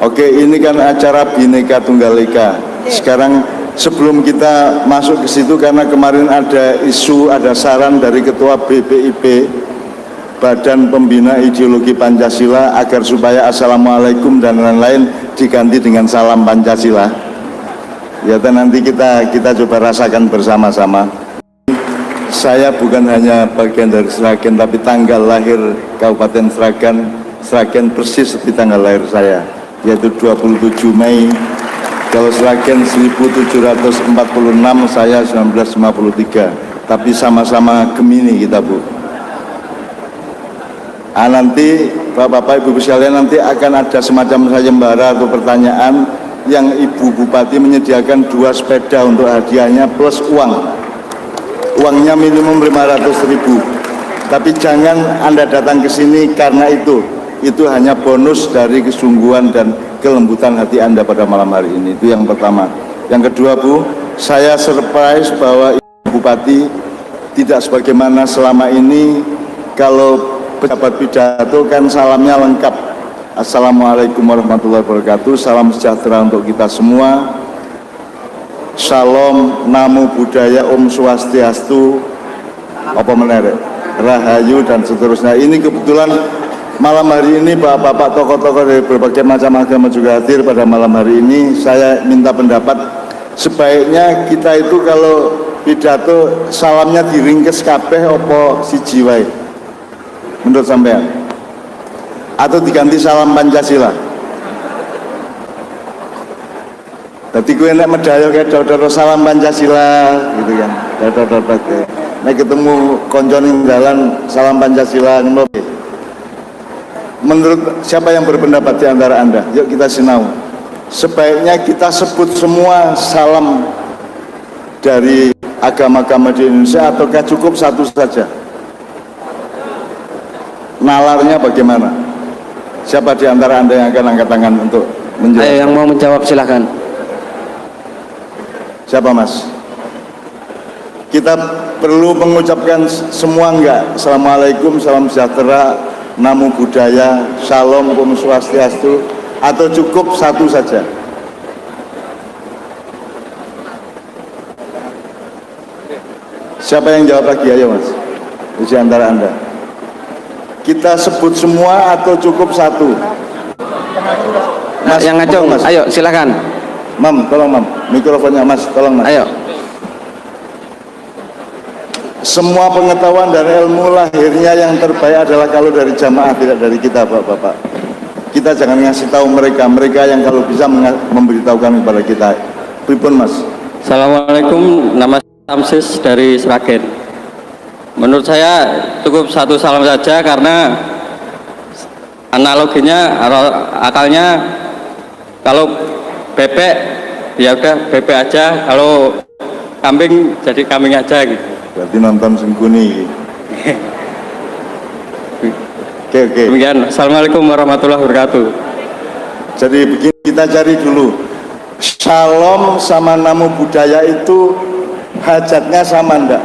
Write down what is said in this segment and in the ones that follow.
Oke, ini kan acara Bhinneka Tunggal Ika. Sekarang sebelum kita masuk ke situ, karena kemarin ada isu, ada saran dari Ketua BPIP, Badan Pembina Ideologi Pancasila, agar supaya Assalamualaikum dan lain-lain diganti dengan Salam Pancasila. Ya, dan nanti kita coba rasakan bersama-sama. Saya bukan hanya bagian dari Sragen, tapi tanggal lahir Kabupaten Sragen persis seperti tanggal lahir saya, yaitu 27 Mei. Kalau Sragen 1746, saya 1953. Tapi sama-sama Gemini kita, Bu. Nanti Bapak-Bapak, Ibu sekalian, nanti akan ada semacam sayembara atau pertanyaan yang Ibu Bupati menyediakan 2 sepeda untuk hadiahnya plus uang. Uangnya minimum 500.000. Tapi jangan Anda datang ke sini karena itu hanya bonus dari kesungguhan dan kelembutan hati Anda pada malam hari ini. Itu yang pertama. Yang kedua, Bu, saya surprise bahwa Ibu Bupati tidak sebagaimana selama ini kalau pejabat pidato kan salamnya lengkap. Assalamualaikum warahmatullahi wabarakatuh, salam sejahtera untuk kita semua, Shalom, Namo Buddhaya, Om Swastiastu, apa menarik, Rahayu dan seterusnya. Ini kebetulan malam hari ini Bapak-bapak tokoh-tokoh dari berbagai macam agama juga hadir pada malam hari ini. Saya minta pendapat, sebaiknya kita itu kalau pidato salamnya diringkes kabeh opo siji wae menurut sampean, atau diganti Salam Pancasila? Jadi gue nek medal kayak dodor Salam Pancasila gitu kan, dodor nek ketemu konco ning dalan Salam Pancasila. Menurut siapa yang berpendapat di antara Anda? Yuk kita sinau. Sebaiknya kita sebut semua salam dari agama-agama di Indonesia, ataukah cukup satu saja? Nalarnya bagaimana? Siapa di antara Anda yang akan angkat tangan untuk menjawab? Ayo, yang mau menjawab silahkan. Siapa, Mas? Kita perlu mengucapkan semua enggak? Assalamualaikum, salam sejahtera, Namo Buddhaya, Shalom, Om Swastiastu, atau cukup satu saja? Siapa yang jawab lagi? Ayo, Mas, di antara Anda. Kita sebut semua atau cukup satu? Mas, yang ngacung, Mas. Ayo silakan. Mam, tolong Mam, mikrofonnya Mas, tolong Mas. Ayo. Semua pengetahuan dan ilmu lahirnya yang terbaik adalah kalau dari jamaah, tidak dari kita, Bapak-bapak. Kita jangan ngasih tahu mereka yang kalau bisa memberitahukan kepada kita. Pripun, Mas? Assalamualaikum, nama Samsis dari Sragen. Menurut saya cukup satu salam saja, karena analoginya, akalnya kalau bebek ya udah bebek aja, kalau kambing jadi kambing aja gitu. Berarti nonton Sengkuni. Oke. Demikian. Assalamualaikum warahmatullahi wabarakatuh. Jadi begini, kita cari dulu. Shalom sama Namo Buddhaya itu hajatnya sama enggak?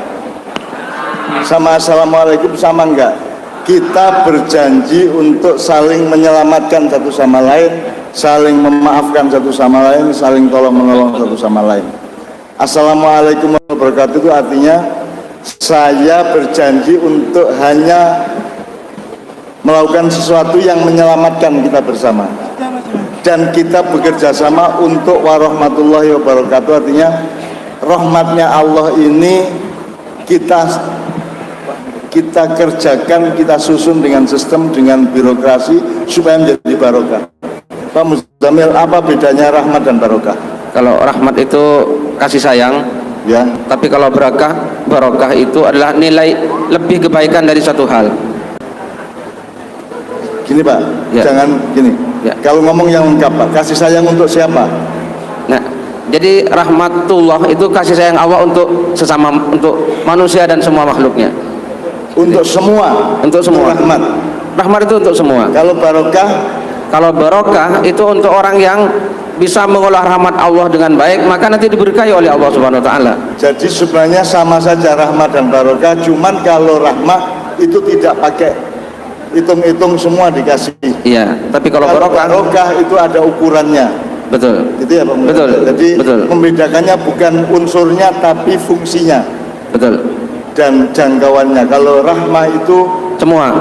Sama Assalamualaikum sama enggak? Kita berjanji untuk saling menyelamatkan satu sama lain, saling memaafkan satu sama lain, saling tolong menolong satu sama lain. Assalamualaikum warahmatullahi wabarakatuh itu artinya saya berjanji untuk hanya melakukan sesuatu yang menyelamatkan kita bersama, dan kita bekerja sama untuk warahmatullahi wabarakatuh, artinya rahmatnya Allah ini kita kerjakan, kita susun dengan sistem, dengan birokrasi supaya menjadi barokah. Pak Muzamil, apa bedanya rahmat dan barokah? Kalau rahmat itu kasih sayang, ya. Tapi kalau barokah itu adalah nilai lebih kebaikan dari suatu hal. Gini Pak, ya. Jangan gini. Ya. Kalau ngomong yang lengkap Pak, kasih sayang untuk siapa? Nah, jadi rahmatullah itu kasih sayang Allah untuk sesama, untuk manusia dan semua makhluknya. Untuk semua. Untuk semua. Rahmat. Rahmat itu untuk semua. Kalau barokah? Kalau barokah itu untuk orang yang bisa mengolah rahmat Allah dengan baik, maka nanti diberkahi oleh Allah Subhanahu wa taala. Jadi sebenarnya sama saja rahmat dan barokah, cuman kalau rahmat itu tidak pakai hitung-hitung semua dikasih. Iya, tapi kalau barokah, barokah itu ada ukurannya. betul. Gitu ya Pak Mulya? Betul. Jadi Betul. membedakannya bukan unsurnya tapi fungsinya Betul. dan jangkauannya. Kalau rahmah itu Semua.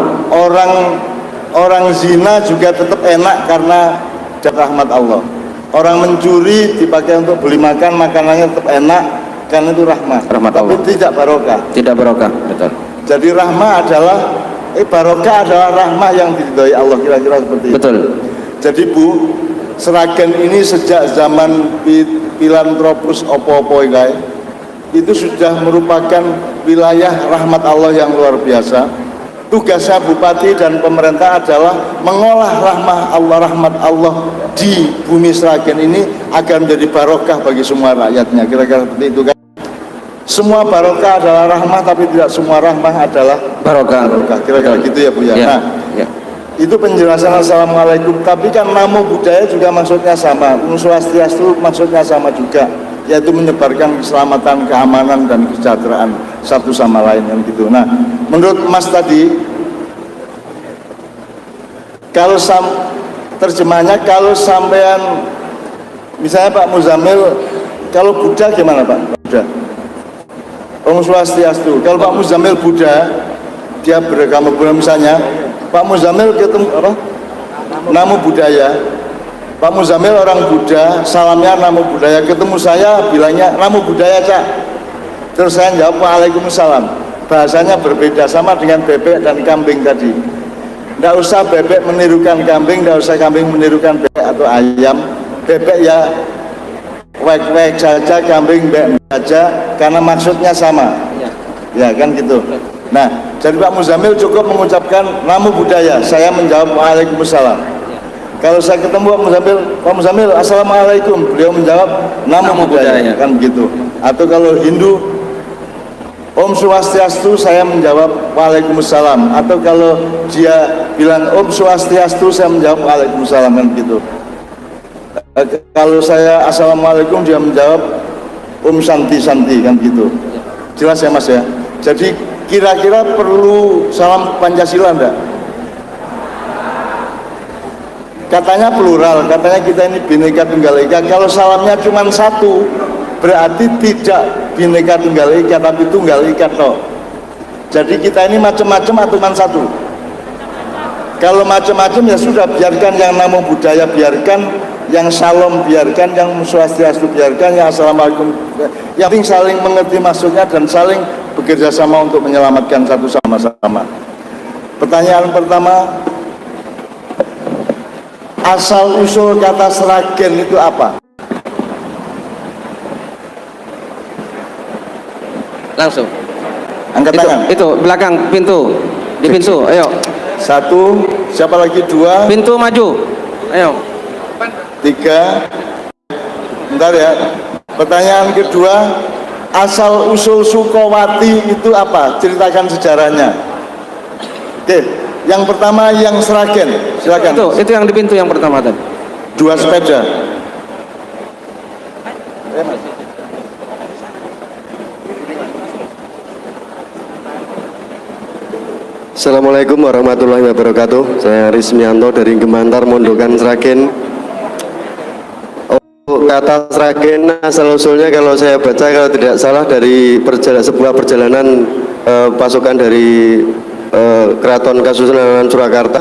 orang zina juga tetap enak karena rahmat Allah. Orang mencuri dipakai untuk beli makan, makanannya tetap enak karena itu rahmat. Rahmat Tapi Allah. tidak barokah. Tidak barokah, betul. Jadi rahmah adalah barokah adalah rahmah yang diridhoi Allah, kira-kira seperti itu. Betul. Jadi Bu, Sragen ini sejak zaman Philanthropus opo-opo itu sudah merupakan wilayah rahmat Allah yang luar biasa. Tugasnya bupati dan pemerintah adalah mengolah rahmat Allah di bumi Sragen ini agar menjadi barokah bagi semua rakyatnya. Kira-kira seperti itu kan. Semua barokah adalah rahmah, tapi tidak semua rahmah adalah Barokah. Kira-kira gitu ya Bu ya. Ya. Nah, Ya. itu penjelasan Assalamualaikum. Tapi kan namo budaya juga maksudnya sama, Om Swastiastu maksudnya sama juga, yaitu menyebarkan keselamatan, keamanan dan kesejahteraan satu sama lain yang gitu. Nah, menurut Mas tadi, kalau terjemahnya kalau sampean misalnya Pak Muzamil, kalau Buddha gimana Pak? Buddha. Om Swastiastu. Kalau Pak Muzamil Buddha, dia beragama Buddha misalnya, Pak Muzamil ketemu apa? Namo budaya. Pak Muzamil orang Buddha, salamnya namo budaya. Ketemu saya bilangnya namo budaya Cak. Terus saya jawab Waalaikumsalam. Bahasanya berbeda, sama dengan bebek dan kambing tadi. Tidak usah bebek menirukan kambing, tidak usah kambing menirukan bebek atau ayam. Bebek ya wek-wek saja, kambing bebek saja, karena maksudnya sama. Ya kan gitu. Nah, jadi Pak Muzamil cukup mengucapkan namo budaya, saya menjawab Waalaikumsalam. Kalau saya ketemu Pak Muzamil, Assalamualaikum, beliau menjawab namo budaya, kan begitu. Atau kalau Hindu, Om Swastiastu, saya menjawab Waalaikumsalam. Atau kalau dia bilang Om Swastiastu, saya menjawab Waalaikumsalam, kan gitu. Kalau saya Assalamualaikum, dia menjawab Om Santi Santi, kan gitu. Jelas ya Mas ya. Jadi kira-kira perlu salam Pancasila enggak? Katanya plural, katanya kita ini Bhinneka Tunggal Ika. Kalau salamnya cuma satu, berarti tidak Bhinneka Tunggal Ika, tapi Tunggal Ika toh. Jadi kita ini macam-macam atau cuma satu? Kalau macam-macam ya sudah, biarkan yang namo budaya, biarkan yang salam, biarkan yang swastiastu, biarkan yang assalamualaikum. Yang penting saling mengerti maksudnya dan saling bekerja sama untuk menyelamatkan satu sama sama. Pertanyaan pertama, asal usul kata Sragen itu apa? Langsung. Angkat tangan. Itu belakang pintu. Di pintu, ayo. Satu, siapa lagi? Dua, Pintu maju. Ayo. tiga. Bentar ya. Pertanyaan kedua, asal usul Sukowati itu apa? Ceritakan sejarahnya. Oke, yang pertama yang Sragen, silakan. Itu yang di pintu yang pertama tadi. Dua sepeda. Assalamualaikum warahmatullahi wabarakatuh. Saya Rismianto dari Gemantar Mondokan Sragen. Kata Sragen asal usulnya kalau saya baca, kalau tidak salah, dari sebuah perjalanan pasukan dari Keraton Kasunanan Surakarta.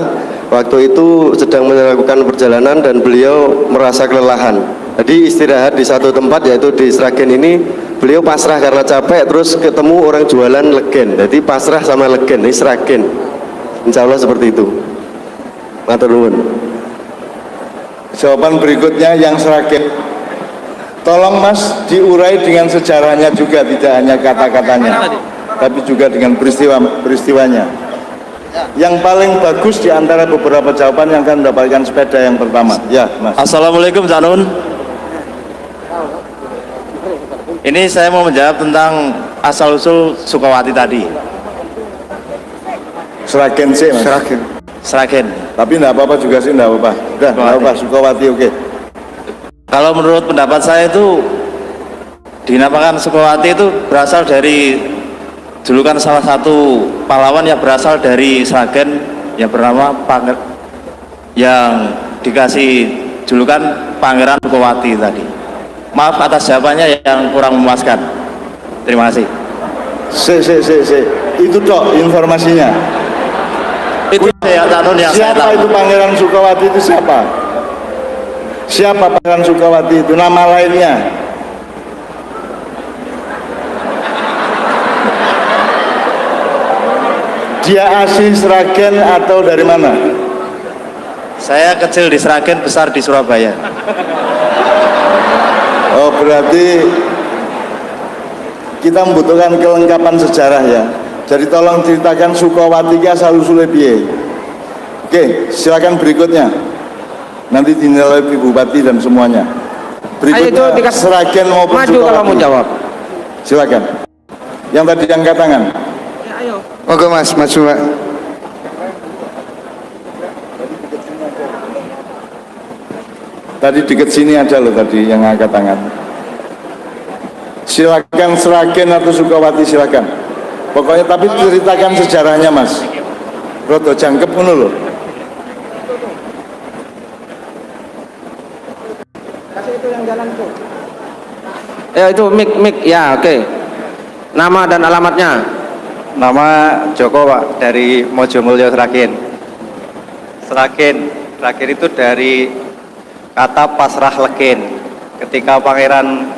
Waktu itu sedang melakukan perjalanan dan beliau merasa kelelahan. Jadi istirahat di satu tempat, yaitu di Sragen ini. Beliau pasrah karena capek, terus ketemu orang jualan legen. Jadi pasrah sama legen, ini Sragen. Insya Allah seperti itu. Matur nuwun. Jawaban berikutnya yang Sragen. Tolong Mas diurai dengan sejarahnya juga, tidak hanya kata-katanya, tapi juga dengan peristiwanya. Yang paling bagus di antara beberapa jawaban yang akan mendapatkan sepeda yang pertama. Ya, Mas. Assalamualaikum Cak Nun. Ini saya mau menjawab tentang asal-usul Sukowati tadi. Sragen sih, Mas. Sragen. Tapi enggak apa-apa juga sih, enggak apa-apa. Udah, enggak apa-apa, Sukowati oke. Kalau menurut pendapat saya itu dinamakan Sukowati itu berasal dari julukan salah satu pahlawan yang berasal dari Sragen, yang bernama yang dikasih julukan Pangeran Sukowati tadi. Maaf atas jawabannya yang kurang memuaskan. Terima kasih. Itu toh informasinya. Itu yang Siapa itu Pangeran Sukowati itu siapa? Siapa Pangeran Sukowati itu? Nama lainnya? Dia asli Sragen atau dari mana? Saya kecil di Sragen, besar di Surabaya. Oh, berarti kita membutuhkan kelengkapan sejarah ya. Jadi tolong ceritakan Sukowati ki asal usule piye. Oke, silakan berikutnya. Nanti dinilai Ibu Bupati dan semuanya. Berikutnya Sragen maupun maju Sukowati. kalau mau jawab. Silakan. Yang tadi angkat tangan. Ya, ayo. Oke Mas, maju Pak. Tadi dekat sini aja loh tadi yang angkat tangan. Silakan Sragen atau Sukowati silakan. Pokoknya tapi ceritakan sejarahnya Mas. Roto jangkep ngono loh. Kasih itu yang jalan tuh. Ya itu mik ya oke. Nama dan alamatnya. Nama Joko Pak, dari Mojomulyo Sragen. Sragen itu dari kata pasrah legen. Ketika Pangeran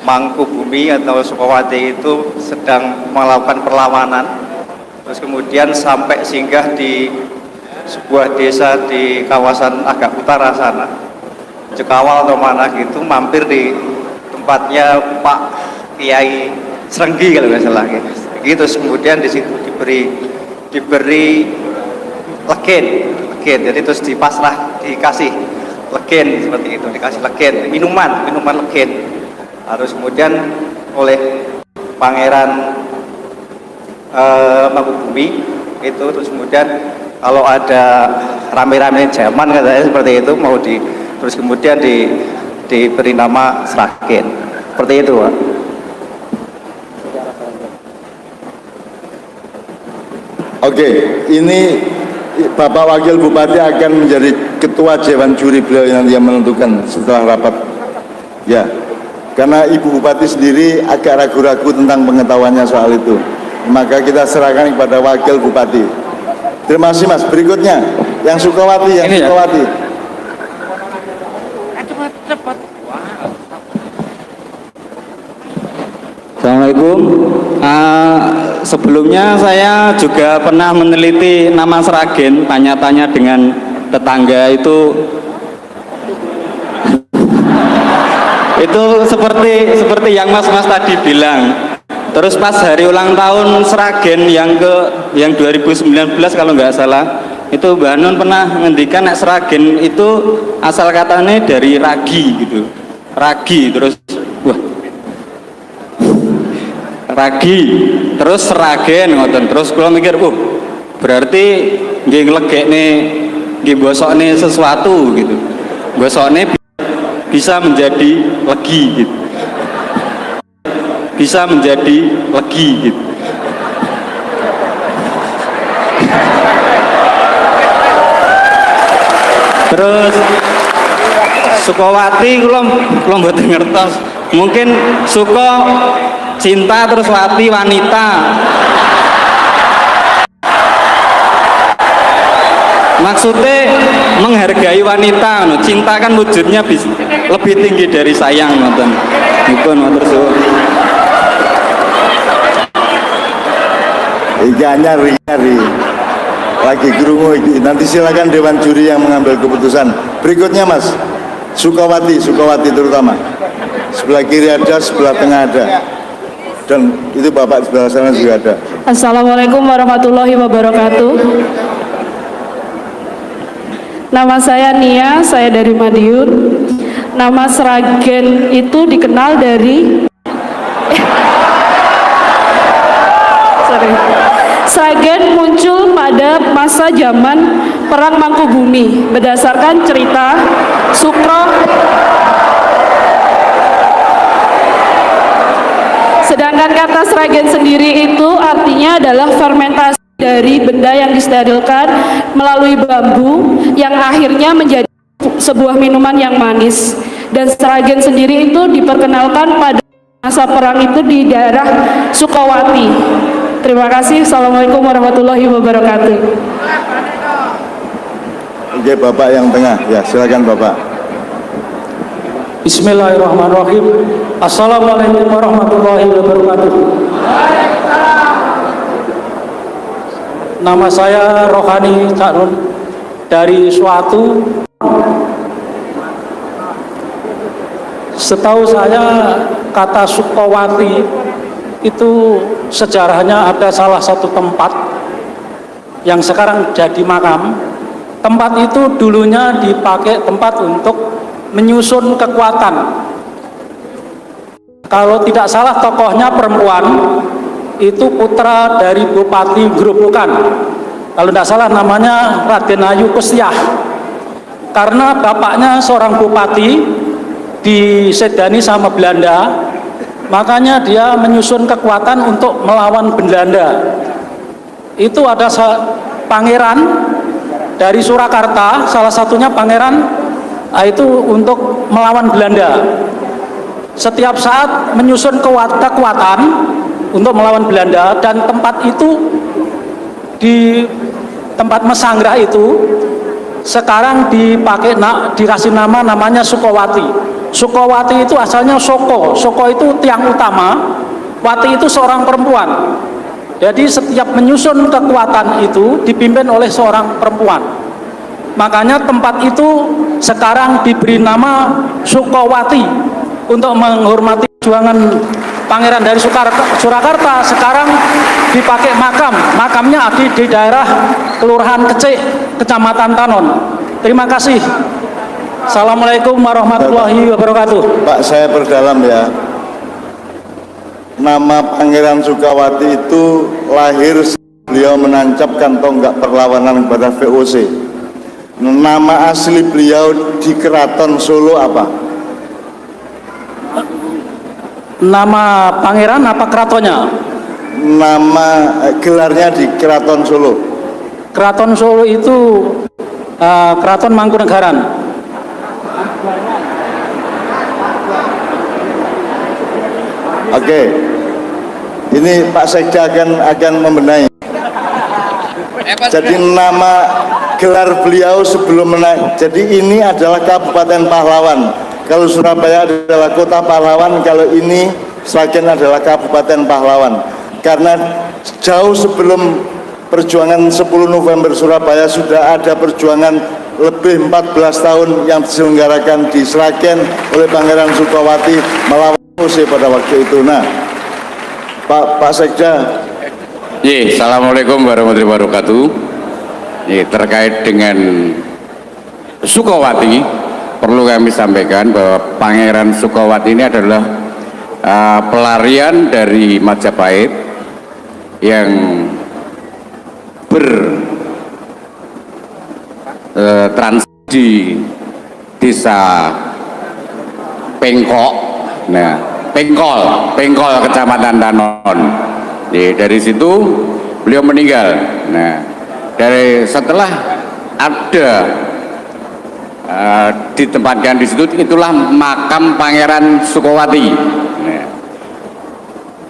Mangkubumi atau Sukowati itu sedang melakukan perlawanan, terus kemudian sampai singgah di sebuah desa di kawasan agak utara sana, Cekawal atau mana gitu, mampir di tempatnya Pak Kiai Srenggi kalau nggak salah gitu. Terus kemudian di situ diberi legen, jadi terus dikasih legen seperti itu, dikasih legen, minuman legen. Harus kemudian oleh Pangeran Mangkubumi itu, terus kemudian kalau ada rame-rame zaman katanya seperti itu mau terus kemudian diberi nama Sragen seperti itu Pak. Oke, ini Bapak Wakil Bupati akan menjadi ketua Dewan Juri, beliau nanti yang menentukan setelah rapat. Ya, karena Ibu Bupati sendiri agak ragu-ragu tentang pengetahuannya soal itu, maka kita serahkan kepada Wakil Bupati. Terima kasih Mas. Berikutnya yang Sukowati, Sukowati. Assalamualaikum. Sebelumnya saya juga pernah meneliti nama Sragen, tanya-tanya dengan tetangga itu seperti yang Mas tadi bilang. Terus pas hari ulang tahun Sragen yang 2019 kalau nggak salah, itu Mbak Nun pernah ngendikan nek Sragen itu asal katanya dari ragi gitu. Ragi terus ragi terus Sragen ngoten. Terus kula mikir, berarti nggih nglegekne nggih bosokne sesuatu gitu. Bosokne bisa menjadi legi gitu. Bisa menjadi legi gitu. Terus Sukowati kula mboten ngertos. Mungkin Suko cinta terus Wati wanita. Maksudnya menghargai wanita, cinta kan wujudnya lebih tinggi dari sayang, nonton. Itu matur suwun. Iya nyari lagi gerungu iki. Nanti silakan Dewan Juri yang mengambil keputusan. Berikutnya Mas Sukowati terutama. Sebelah kiri ada, sebelah tengah ada. Dan itu Bapak sebelah sana juga ada. Assalamualaikum warahmatullahi wabarakatuh. Nama saya Nia, saya dari Madiun. Nama Sragen itu dikenal dari Sragen muncul pada masa zaman Perang Mangkubumi berdasarkan cerita Sukro. Sedangkan kata Sragen sendiri itu artinya adalah fermentasi dari benda yang disterilkan melalui bambu yang akhirnya menjadi sebuah minuman yang manis. Dan Sragen sendiri itu diperkenalkan pada masa perang itu di daerah Sukawati. Terima kasih. Assalamualaikum warahmatullahi wabarakatuh. Oke, Bapak yang tengah, ya silakan Bapak. Bismillahirrahmanirrahim. Assalamualaikum warahmatullahi wabarakatuh. Nama saya Rohani Cak Nun dari suatu. Setahu saya kata Sukawati itu sejarahnya ada salah satu tempat yang sekarang jadi makam. Tempat itu dulunya dipakai tempat untuk menyusun kekuatan. Kalau tidak salah tokohnya perempuan, itu putra dari Bupati Grobogan. Kalau tidak salah namanya Raden Ayu Kustiah. Karena bapaknya seorang bupati disedani sama Belanda, makanya dia menyusun kekuatan untuk melawan Belanda. Itu ada pangeran dari Surakarta, salah satunya pangeran itu untuk melawan Belanda. Setiap saat menyusun kekuatan untuk melawan Belanda, dan tempat itu, di tempat Mesanggah itu sekarang dipakai dikasih namanya Sukawati. Sukawati itu asalnya Soko. Soko itu tiang utama, Wati itu seorang perempuan. Jadi setiap menyusun kekuatan itu dipimpin oleh seorang perempuan. Makanya tempat itu sekarang diberi nama Sukawati untuk menghormati perjuangan pangeran dari Surakarta. Sekarang dipakai makam. Makamnya di daerah Kelurahan Kecik, Kecamatan Tanon. Terima kasih. Assalamualaikum warahmatullahi wabarakatuh. Pak, saya perdalam ya. Nama Pangeran Sukawati itu lahir beliau menancapkan tonggak perlawanan kepada VOC. Nama asli beliau di Keraton Solo apa? Nama pangeran apa keratonnya? Nama gelarnya di Keraton Solo. Keraton Solo itu Keraton Mangkunegaran. Oke, ini Pak Sekda akan membenahi. Jadi nama gelar beliau sebelum menaik. Jadi ini adalah Kabupaten Pahlawan. Kalau Surabaya adalah Kota Pahlawan, kalau ini Sragen adalah Kabupaten Pahlawan. Karena jauh sebelum perjuangan 10 November Surabaya sudah ada perjuangan lebih 14 tahun yang diselenggarakan di Sragen oleh Pangeran Sukawati melawan VOC pada waktu itu. Nah, Pak Sekda. Assalamualaikum warahmatullahi wabarakatuh. Terkait dengan Sukawati, perlu kami sampaikan bahwa Pangeran Sukawati ini adalah pelarian dari Majapahit yang bertransit di desa Pengkok, nah Pengkol Kecamatan Tanon. Dari situ beliau meninggal. Nah, setelah ada ditempatkan di situ, itulah makam Pangeran Sukawati. Nah,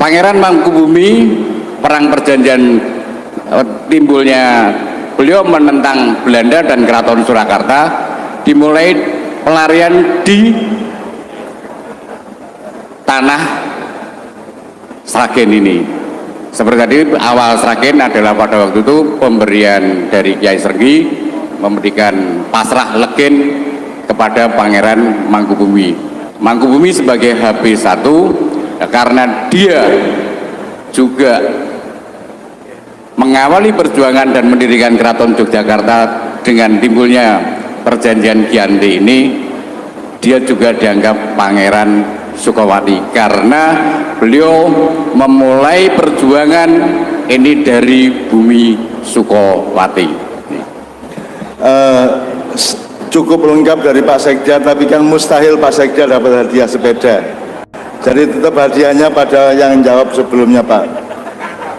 Pangeran Mangkubumi, perang perjanjian timbulnya beliau menentang Belanda dan Keraton Surakarta, dimulai pelarian di tanah Sragen ini. Seperti tadi, awal Sragen adalah pada waktu itu pemberian dari Kiai Sergi memberikan pasrah legen kepada Pangeran Mangkubumi. Mangkubumi sebagai HB1 karena dia juga mengawali perjuangan dan mendirikan Keraton Yogyakarta dengan timbulnya perjanjian Giyanti ini, dia juga dianggap Pangeran Sukawati karena beliau memulai perjuangan ini dari bumi Sukawati. Cukup lengkap dari Pak Sekda, tapi kan mustahil Pak Sekda dapat hadiah sepeda. Jadi tetap hadiahnya pada yang jawab sebelumnya, Pak.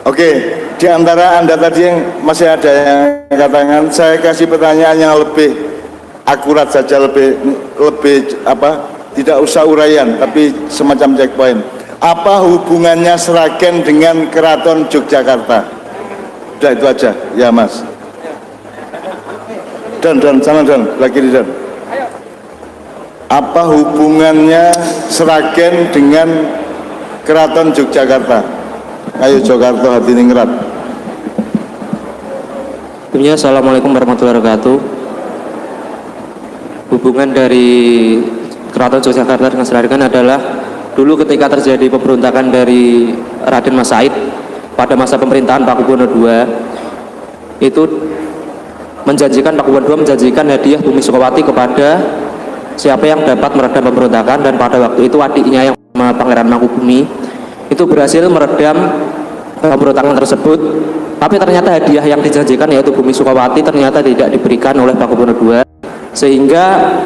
Oke, di antara Anda tadi yang masih ada yang katakan, saya kasih pertanyaan yang lebih akurat saja, lebih tidak usah uraian, tapi semacam checkpoint. Apa hubungannya Sragen dengan Keraton Yogyakarta? Udah itu aja, ya Mas. Dan sama lagi Dan. Apa hubungannya Sragen dengan Keraton Yogyakarta? Ayo Jakarta hati ningrat. Assalamualaikum warahmatullahi wabarakatuh. Hubungan dari Keraton Yogyakarta dengan Sragen adalah dulu ketika terjadi pemberontakan dari Raden Mas Said pada masa pemerintahan Pakubuwono II, itu Pakubuwono II menjanjikan hadiah bumi Sukowati kepada siapa yang dapat meredam pemberontakan, dan pada waktu itu adiknya yang bernama Pangeran Mangkubumi itu berhasil meredam pemberontakan tersebut. Tapi ternyata hadiah yang dijanjikan yaitu bumi Sukowati ternyata tidak diberikan oleh Pakubuwono II, sehingga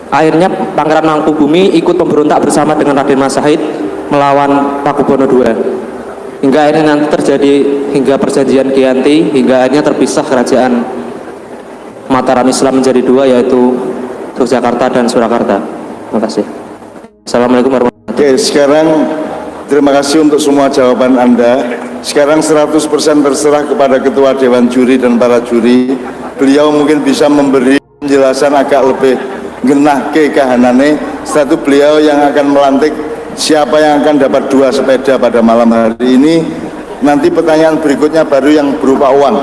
akhirnya Pangeran Mangkubumi ikut pemberontak bersama dengan Raden Mas Said melawan Pakubuwono II, hingga akhirnya nanti terjadi hingga perjanjian Giyanti, hingga akhirnya terpisah kerajaan Mataram Islam menjadi dua, yaitu Yogyakarta dan Surakarta. Terima kasih. Assalamualaikum warahmatullahi wabarakatuh. Oke, sekarang terima kasih untuk semua jawaban Anda. Sekarang 100% terserah kepada Ketua Dewan Juri dan para juri. Beliau mungkin bisa memberi penjelasan agak lebih genah ke kahanane. Setelah itu beliau yang akan melantik siapa yang akan dapat 2 sepeda pada malam hari ini. Nanti pertanyaan berikutnya baru yang berupa uang.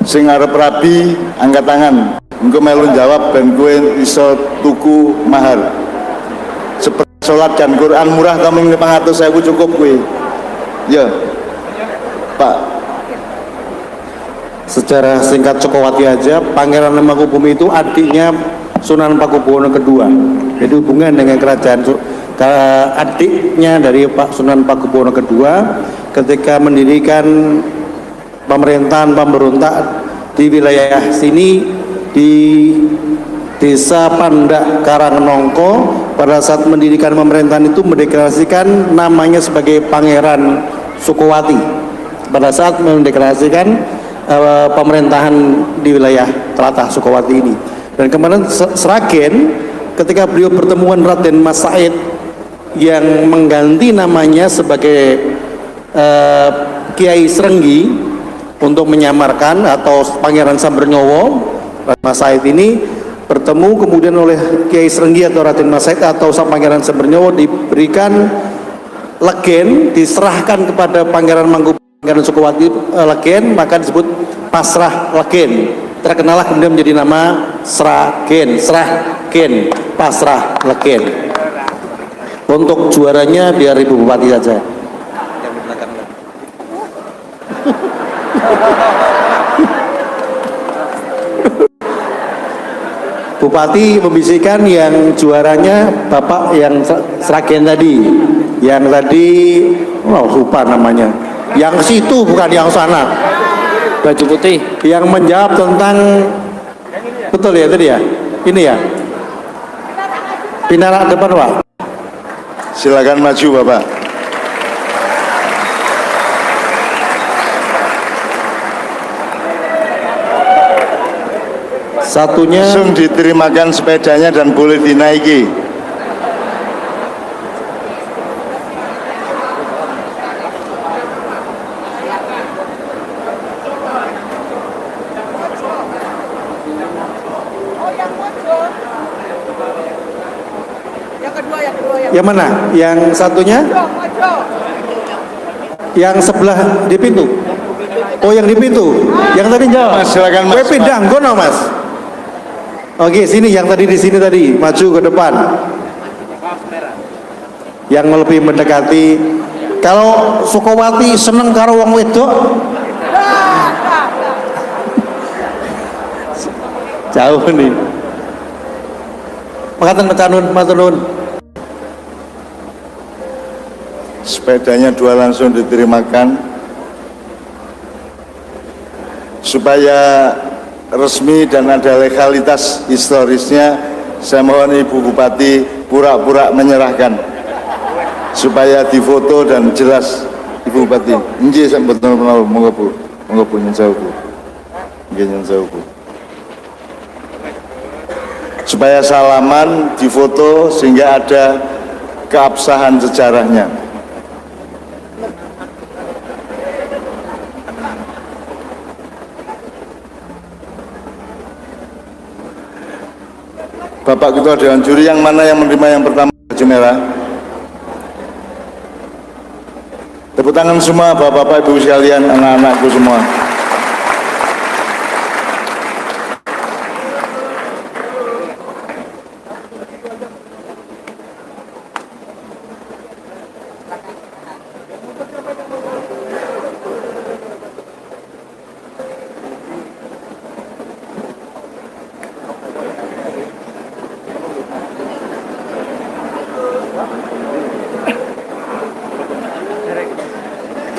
Sing arep rabi angkat tangan. Engko melu jawab ben kowe iso tuku mahar. Seperti sholat dan Quran murah kamu 500.000 cukup kowe. Ya. Pak. Secara singkat Sukowati aja, Pangeran Mangkubumi itu adiknya Sunan Pakubuwono II. Jadi hubungan dengan kerajaan adiknya dari Pak Sunan Pakubuwono II ketika mendirikan pemerintahan pemberontak di wilayah sini di Desa Pandak Karangnongko. Pada saat mendirikan pemerintahan itu mendeklarasikan namanya sebagai Pangeran Sukowati. Pada saat mendeklarasikan pemerintahan di wilayah Tlatah Sukowati ini. Dan kemarin Sragen ketika beliau pertemuan Raden Mas Said yang mengganti namanya sebagai Kiai Srenggi untuk menyamarkan, atau Pangeran Sambernyowo, Raden Mas Said ini bertemu kemudian oleh Kiai Srenggi atau Raden Mas Said atau Sang Pangeran Sambernyowo diberikan legen, diserahkan kepada Pangeran Mangkubumi, Pangeran Sukowati legen, maka disebut pasrah legen. Terkenalah kemudian menjadi nama Sragen, pasrah legen. Untuk juaranya biar Ibu Bupati saja. Bupati membisikkan yang juaranya Bapak yang Sragen tadi, yang tadi lupa namanya, yang situ bukan yang sana, baju putih, yang menjawab tentang, betul ya tadi ya, ini ya, pindah depan Pak. Silakan maju Bapak. Satunya langsung diterimakan sepedanya dan boleh dinaiki. Yang mana? Yang satunya? Yang sebelah di pintu. Oh, yang di pintu. Yang tadi jawab. Mas, silakan Mas. Pindah, gono Mas. Oke, sini yang tadi di sini tadi, maju ke depan. Yang lebih mendekati. Kalau Sukowati seneng karo wong wedok. Jauh nih. Makatan matur. Sepedanya 2 langsung diterimakan supaya resmi dan ada legalitas historisnya. Saya mohon Ibu Bupati pura-pura menyerahkan supaya difoto dan jelas Ibu Bupati. Nggih sampun menawa monggo Bu. Monggo Bu nyun sewu Bu. Nggih nyun sewu Bu. Supaya salaman difoto sehingga ada keabsahan sejarahnya. Bapak Ketua Dewan Juri yang mana yang menerima yang pertama baju merah? Tepuk tangan semua Bapak-bapak Ibu sekalian, anak-anakku semua.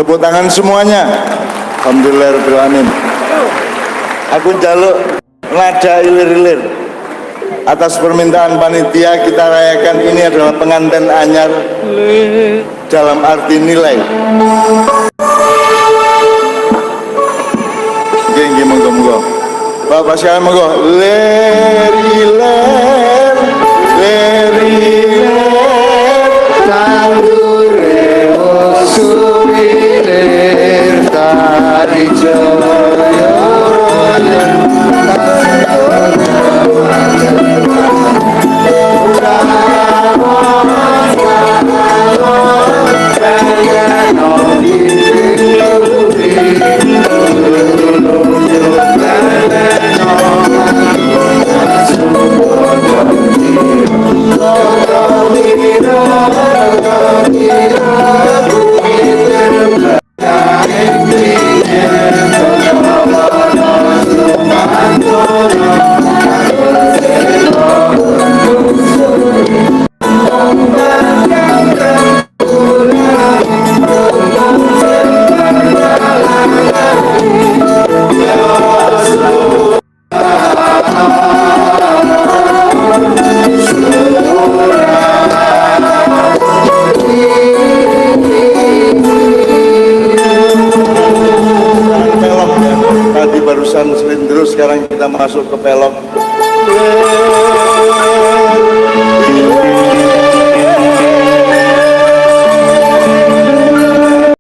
Tepuk tangan semuanya. Alhamdulillahirrahmanirrahim. Aku njaluk nada ilir-ilir. Atas permintaan panitia kita rayakan ini adalah pengantin anyar dalam arti nilai. Nggih monggo-monggo. Bapak sekalian monggo. Ler iler ler iler tandure sumilir tari joyo barusan selindro, sekarang kita masuk ke pelok.